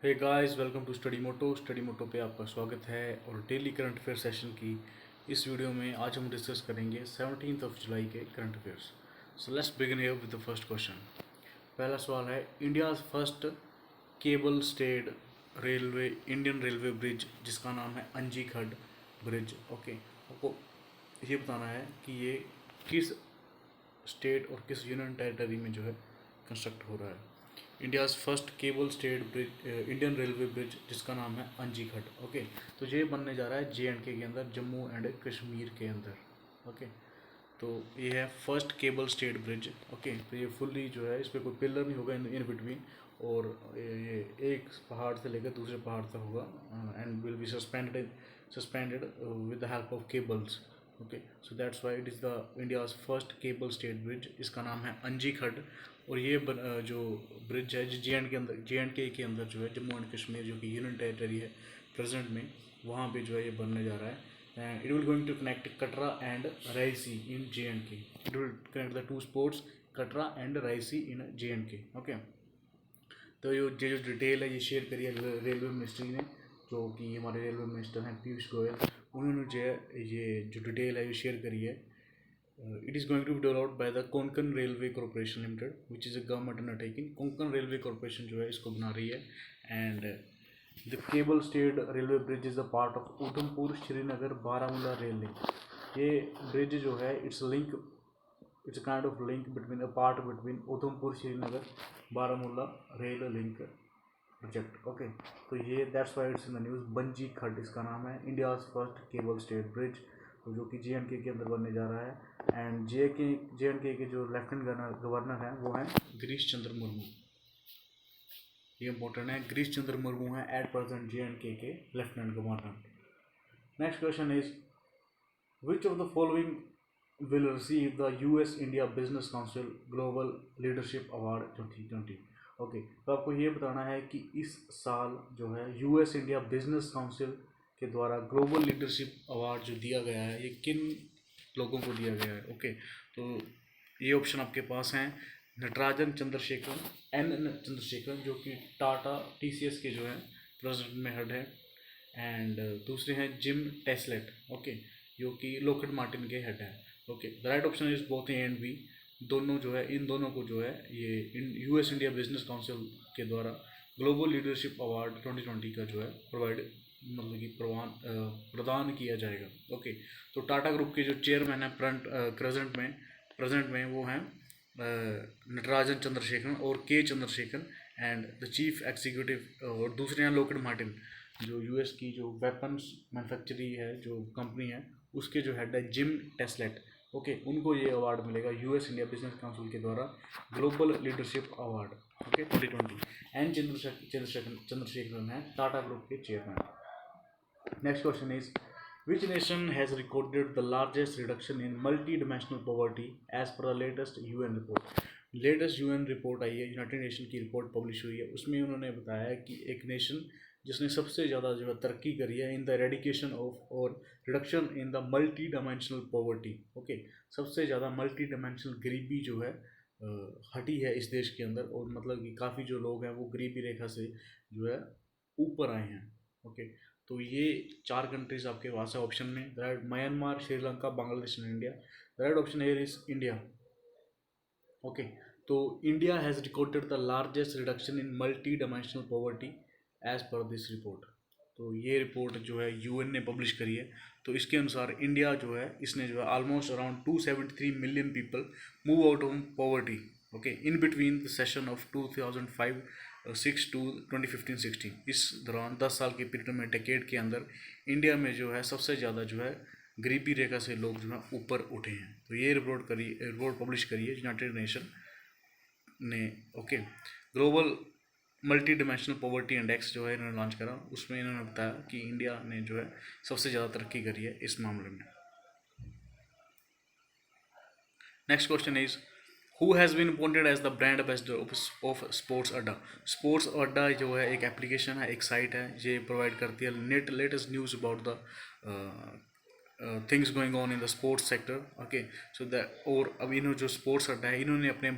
Hey guys, welcome to Study Moto पे आपका स्वागत है। और डेली करंट अफेयर सेशन की इस वीडियो में आज हम डिस्कस करेंगे 17 जुलाई के current affairs. So let's begin here with the first question. पहला सवाल है, India's first cable stayed railway Indian railway bridge जिसका नाम है अंजी खड ब्रिज। ओके, आपको ये बताना है कि ये किस स्टेट और किस यूनियन टेरिटरी में जो है कंस्ट्रक्ट हो रहा है। India's first cable stayed bridge Indian railway bridge जिसका नाम है अंजी घाट। ओके, तो ये बनने जा रहा है JNK के अंदर, जम्मू एंड कश्मीर के अंदर। ओके, तो ये है first cable stayed bridge. Okay, तो ये फुल्ली जो है, इस पर कोई पिलर नहीं होगा इन बिटवीन, और ये एक पहाड़ से लेकर दूसरे पहाड़ तक होगा and will be suspended with the help of cables. Okay, so that's why it is the India's first cable stayed bridge. इसका नाम है अंजी खड। और ये जो ब्रिज है JNK के अंदर जो है, जम्मू एंड कश्मीर जो कि यूनियन टेरिटरी है प्रेजेंट में, वहाँ पे जो है ये बनने जा रहा है। And it will going to connect Katra and Raisi in JNK. It will connect the two sports Katra and Raisi in JNK. Okay. तो ये जो डिटेल है ये शेयर करी है रेलवे मिनिस्ट्री ने, जो कि हमारे रेलवे मिनिस्टर हैं पीयूष गोयल। उन्होंने जो है ये जो डिटेल है ये शेयर करी है। It is going to be developed by the Konkan railway corporation limited which is a government undertaking. Konkan railway corporation जो है इसको बना रही है। And the cable stayed railway bridge is a part of Udhampur Srinagar Baramulla rail link. ये bridge जो है it's kind of link between a part between Udhampur Srinagar Baramulla rail link project. Okay, तो ये that's why it's in the news. Bungee खड इसका नाम है, India's first cable stayed bridge, तो जो कि JNK के अंदर बनने जा रहा है। एंड JNK के जो लेफ्टिनेंट गवर्नर हैं वो हैं गिरीश चंद्र मुर्मू। ये इंपॉर्टेंट है, गिरीश चंद्र मुर्मू है एट प्रेजेंट JNK के lieutenant governor. Next question is, which of the following will receive the US India Business Council Global Leadership Award 2020। Okay, तो आपको ये बताना है कि इस साल जो है US India Business Council के द्वारा ग्लोबल लीडरशिप अवार्ड जो दिया गया है ये किन लोगों को दिया गया है। ओके, तो ये ऑप्शन आपके पास हैं, नटराजन चंद्रशेखर, चंद्रशेखर जो कि टाटा TCS के जो है प्रेसिडेंट में हेड है। एंड दूसरे हैं जिम टेस्लेट, ओके, जो कि लॉकहीड मार्टिन के हेड है। Okay, the right option is both A and B. दोनों जो है, इन दोनों को जो है ये US इंडिया बिजनेस काउंसिल के द्वारा ग्लोबल लीडरशिप अवार्ड 2020 का जो है मतलब कि प्रदान किया जाएगा। ओके, तो टाटा ग्रुप के जो चेयरमैन हैं प्रेजेंट में वो हैं नटराजन चंद्रशेखरन और के Chandrasekaran. And the chief executive और दूसरे हैं लॉकहीड मार्टिन, जो US की जो वेपन्स मैन्युफैक्चरिंग है जो कंपनी है, उसके जो हेड है जिम टेस्लेट। ओके, उनको ये अवार्ड मिलेगा US इंडिया बिजनेस काउंसिल के द्वारा global leadership award. Okay, 2020। And Chandrasekaran है टाटा ग्रुप के chairman. Next question is, which nation has recorded the largest reduction in multi-dimensional poverty as per the latest UN report। Latest UN report आई है, United Nation की report publish हुई है, उसमें उन्होंने बताया है कि एक नेशन जिसने सबसे ज़्यादा जो है तरक्की करी है इन द एरेडिकेशन ऑफ और reduction in the multi dimensional poverty. Okay, सबसे ज़्यादा मल्टी डायमेंशनल गरीबी जो है हटी है इस देश के अंदर, और मतलब कि काफ़ी जो लोग हैं वो गरीबी रेखा से जो है ऊपर आए हैं। ओके, तो ये 4 कंट्रीज आपके पास है ऑप्शन में, right, Myanmar, Sri Lanka, Bangladesh and India. The right option here is India. Okay, तो India has recorded the largest reduction in multi dimensional poverty as per this report. तो ये रिपोर्ट जो है UN ने पब्लिश करी है, तो इसके अनुसार इंडिया जो है इसने जो है almost around 273 million people move out of poverty. Okay, in between the session of 2005-6 to 2015-16। इस दौरान 10 साल के पीरियड में, डेकेड के अंदर इंडिया में जो है सबसे ज़्यादा जो है गरीबी रेखा से लोग जो है ऊपर उठे हैं। तो ये रिपोर्ट पब्लिश करी है यूनाइटेड नेशन ने। Okay, global multi dimensional poverty index जो है इन्होंने लॉन्च करा, उसमें इन्होंने बताया कि इंडिया ने जो है सबसे ज़्यादा तरक्की करी है इस मामले में। Next question is, who has been appointed as the brand ambassador of sports Adda. Sports Adda जो है एक एप्लीकेशन है, एक साइट है, ये प्रोवाइड करती है latest news about the things going on in the sports sector. Okay, so that, और अब इन्होंने जो स्पोर्ट्स अड्डा है इन्होंने अपने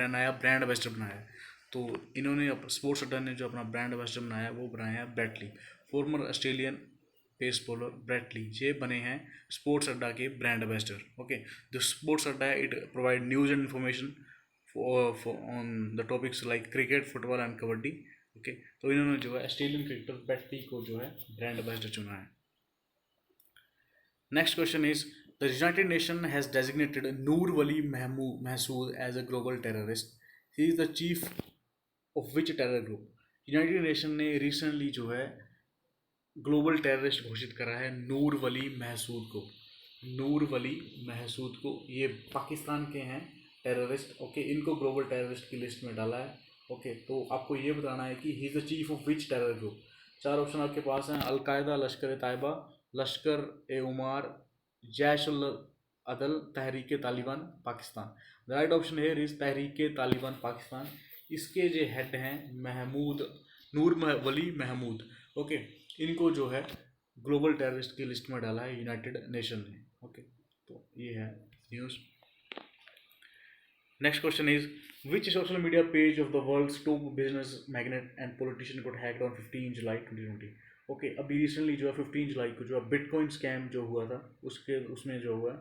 नया ब्रांड एम्बेसडर बनाया है। तो इन्होंने स्पोर्ट्स अड्डा ने जो अपना ब्रांड एम्बेसडर बनाया वो बनाया है Brett Lee, former Australian pace bowler Brett Lee ये बने हैं स्पोर्ट्स अड्डा के ब्रांड एम्बेसडर। ओके, जो स्पोर्ट्स अड्डा है it provide news and information on the topics like cricket, football and kabaddi. Okay, तो इन्होंने जो है ऑस्ट्रेलियन क्रिकेटर ब्रेटली को जो है ब्रांड एम्बेसडर चुना है। Next question is the United Nation has designated Noor Wali Mehsud as a global terrorist. He is the chief of which terror group. United Nation ने रिसेंटली जो है ग्लोबल टेररिस्ट घोषित करा है नूर वली महसूद को। नूर वली महसूद को, ये पाकिस्तान के हैं टेररिस्ट। ओके, इनको ग्लोबल टेररिस्ट की लिस्ट में डाला है। ओके, तो आपको ये बताना है कि ही is the chief of which terror group. चार ऑप्शन आपके पास हैं, al Qaeda, Lashkar Taiba, Lashkar A उमार, Jaish ul Adl, Tehrik Taliban Pakistan. The right option here is Tehrik Taliban Pakistan. इसके जो हेड हैं महमूद नूर वली महमूद। ओके, इनको जो है ग्लोबल टेररिस्ट की लिस्ट में डाला है यूनाइटेड नेशन ने। ओके, तो ये है news. Next question is which social media page of the world's top business magnate and politician got hacked on 15 July 2020। Okay, अभी रिसेंटली जो है 15 जुलाई को जो है बिटकॉइन स्कैम जो हुआ था उसमें जो हुआ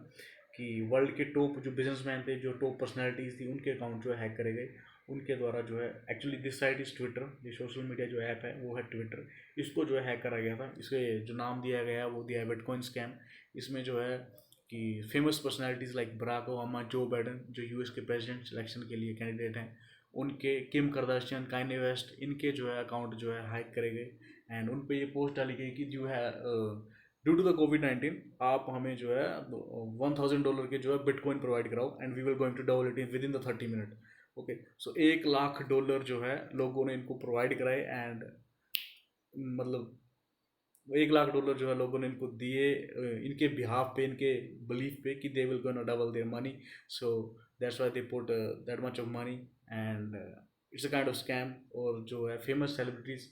कि वर्ल्ड के टॉप जो बिजनेसमैन थे, जो टॉप पर्सनैलिटीज़ थी, उनके अकाउंट जो है हैक करे गए। उनके द्वारा जो है actually this site is Twitter, ये सोशल मीडिया जो ऐप है वो है ट्विटर, इसको जो है हैक करा गया था। इसके जो नाम दिया गया है वो दिया है बिटकॉइन स्कैम। इसमें जो है कि famous personalities like Barack Obama, Joe Biden जो यूएस के प्रेसिडेंट सिलेक्शन के लिए कैंडिडेट हैं, उनके किम करदाशियन, काइने वेस्ट, इनके जो है अकाउंट जो है हैक करे गए। एंड उन पे ये पोस्ट डाली गई कि जो है ड्यू टू द कोविड-19 आप हमें जो है $1000 के जो है बिटकॉइन प्रोवाइड कराओ and we will going to double it within the 30 minute. Okay, so $1,00,000 जो है लोगों ने इनको प्रोवाइड कराए एंड मतलब $1,00,000 जो है लोगों ने इनको दिए इनके बिहाफ पे, इनके बिलीफ पे कि they will gonna double their money. So that's why they put that much of money and it's a kind of scam. और जो है famous celebrities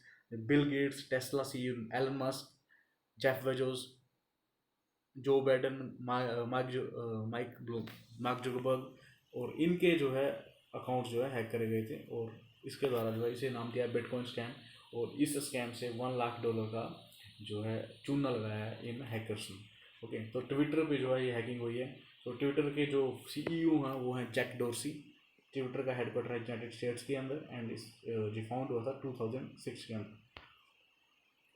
Bill Gates, Tesla CEO Elon Musk, Jeff Bezos, Joe Biden, Mark Zuckerberg, और इनके जो है account जो है hack करे गए थे और इसके द्वारा जो है इसे नाम दिया बिटकॉइन स्कैम। और इस स्कैम से $1,00,000 का जो है चूना लगाया है इन हैकर्स ने। ओके, तो ट्विटर पे जो है ये हैकिंग हुई है। तो ट्विटर के जो सीईओ हैं वो हैं जैक डोर्सी। ट्विटर का हेडक्वार्टर है यूनाइटेड स्टेट्स के अंदर एंड इस जो फाउंड हुआ था 2006 के अंदर।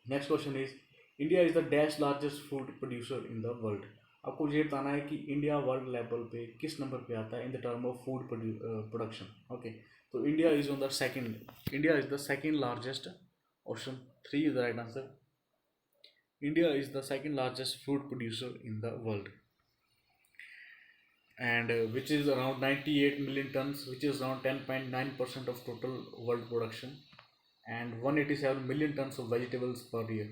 Next question is India is the dash largest food producer in the world. आपको ये बताना है कि इंडिया वर्ल्ड लेवल पे किस नंबर पे आता है in the term of food production. Okay, तो India is on the second, India is the second largest, option 3 is the right answer. India is the second largest food producer in the world and which is around 98 million tons, which is around 10.9% of total world production, and 187 million tons of vegetables per year,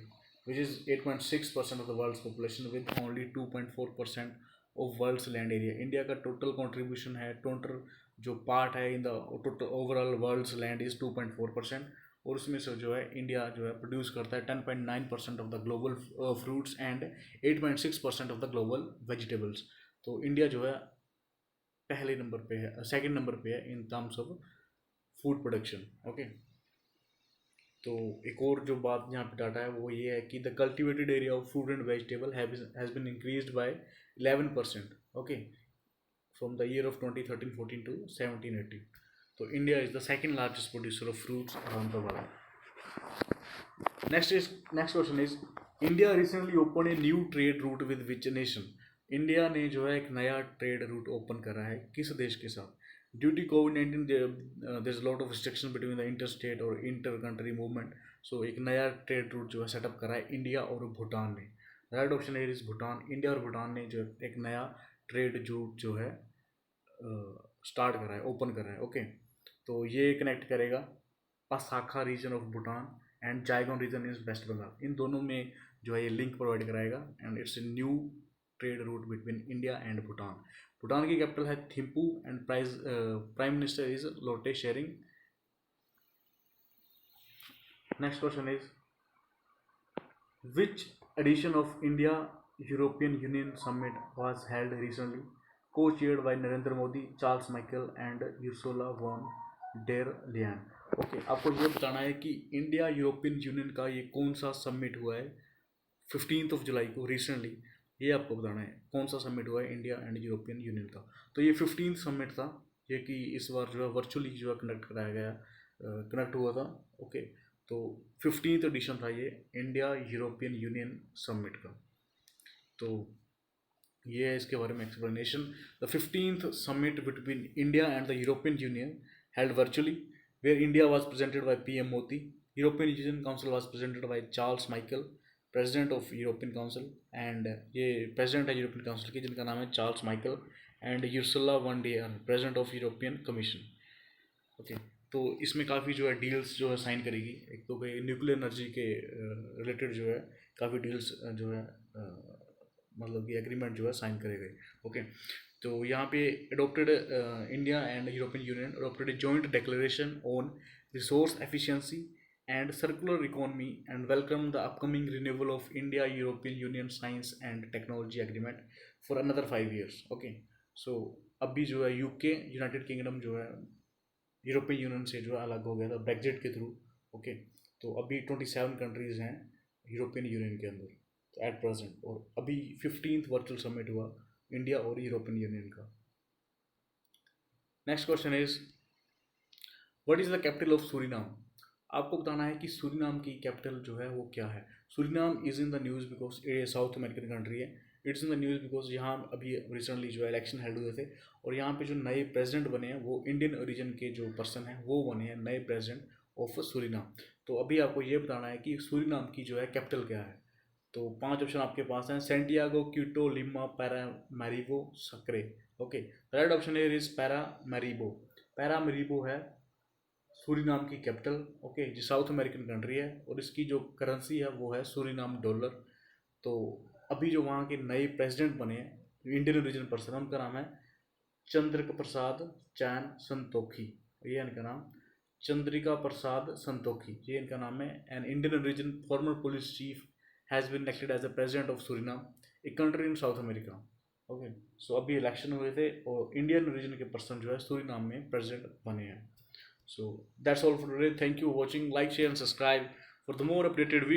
which is 8.6% of the world's population with only 2.4% of world's land area. India का total contribution है, total जो part है in the total overall world's land is 2.4%, और उसमें से जो है India जो है प्रोड्यूस करता है 10.9% of the global fruits and 8.6% of the global vegetables. तो इंडिया जो है पहले नंबर पे है, सेकंड नंबर पे है in terms of food production. Okay, तो एक और जो बात यहाँ पे डाटा है वो ये है कि the cultivated area of fruit and vegetable has been increased by 11%। Okay, from the year of 2013-14 to 17-18। तो India is the second largest producer of fruits around the world. Next question is India recently open a new trade route with which nation. India ने जो है एक नया trade route open करा है किस देश के साथ? ड्यू टू कोविड-19 there is lot of restriction between the inter state और इंटर कंट्री मूवमेंट। सो एक नया ट्रेड रूट जो है सेटअप करा है इंडिया और भूटान ने। राइट ऑप्शन है इज भूटान। इंडिया और भूटान ने जो एक नया ट्रेड रूट जो है स्टार्ट करा है, ओपन करा है। ओके, तो ये कनेक्ट करेगा Pasakha region of Bhutan and Jaigaon region in West Bengal, इन दोनों में जो है ये लिंक प्रोवाइड कराएगा and it's a new trade route between India and Bhutan. Bhutan की कैपिटल है Thimphu and prime minister is Lotay Tshering. Next question is which edition of India European Union summit was held recently, co-chaired by Narendra Modi, Charles Michel and Ursula von der Leyen। Okay, आपको ये बताना है कि India European union का ये कौन सा summit हुआ है 15 जुलाई को रिसेंटली। ये आपको बताना है कौन सा समिट हुआ है इंडिया एंड यूरोपियन यूनियन का। तो ये 15 समिट था, ये कि इस बार जो है वर्चुअली जो है कंडक्ट कराया गया, कनेक्ट हुआ था। ओके, तो 15th एडिशन था ये इंडिया यूरोपियन यूनियन समिट का। तो ये है इसके बारे में explanation. The 15th summit between India and the European Union held virtually where India was presented by PM Modi. European Union council was presented by Charles Michel, president of European council. And ये president है European council की, जिनका नाम है Charles Michel. And Ursula von der, president of European commission. Okay, तो इसमें काफ़ी जो है डील्स जो है साइन करेगी। एक तो भाई न्यूक्लियर एनर्जी के रिलेटेड जो है काफ़ी डील्स जो है मतलब कि एग्रीमेंट जो है साइन करे गए। ओके, तो यहाँ पे adopted India and European Union adopted a joint declaration on resource efficiency and circular economy and welcome the upcoming renewal of India European Union science and technology agreement for another 5 years। Okay, so अभी जो है UK United kingdom जो है European union से जो है अलग हो गया था ब्रेग्जिट के थ्रू। ओके, तो अभी 27 कंट्रीज़ हैं यूरोपियन यूनियन के अंदर एट प्रेजेंट। और अभी 15th वर्चुअल समिट हुआ इंडिया और यूरोपियन यूनियन का। Next question is what is the capital of Suriname. आपको बताना है कि सूरीनाम की कैपिटल जो है वो क्या है। Suriname is in the news because ये साउथ अमेरिकन कंट्री है। It's in the news because यहाँ अभी रिसेंटली जो है इलेक्शन हेल्ड हुए थे और यहाँ पे जो नए प्रेसिडेंट बने हैं वो इंडियन ओरिजिन के जो पर्सन हैं वो बने हैं नए प्रेसिडेंट ऑफ सूरीनाम। तो अभी आपको ये बताना है कि सूरीनाम की जो है कैपिटल क्या है। तो 5 ऑप्शन आपके पास हैं, Santiago, Quito, Lima, Paramaribo, Sucre. Okay, right option is Paramaribo. Paramaribo है सूरीनाम की कैपिटल। ओके, जो साउथ अमेरिकन कंट्री है और इसकी जो करेंसी है वो है सूरीनाम डॉलर। तो अभी जो वहाँ के नए प्रेसिडेंट बने हैं इंडियन ओरिजिन पर्सन, उनका नाम है चंद्रिका प्रसाद चैन संतोखी। ये इनका नाम चंद्रिका प्रसाद संतोखी, ये इनका नाम है। An Indian origin former police chief has been elected as a president of Suriname, a country in South America. Okay, so अभी इलेक्शन हुए थे और इंडियन ओरिजिन के पर्सन जो है सूरीनाम में प्रेसिडेंट बने हैं। So that's all for today. Thank you for watching. Like, share, and subscribe for the more updated videos.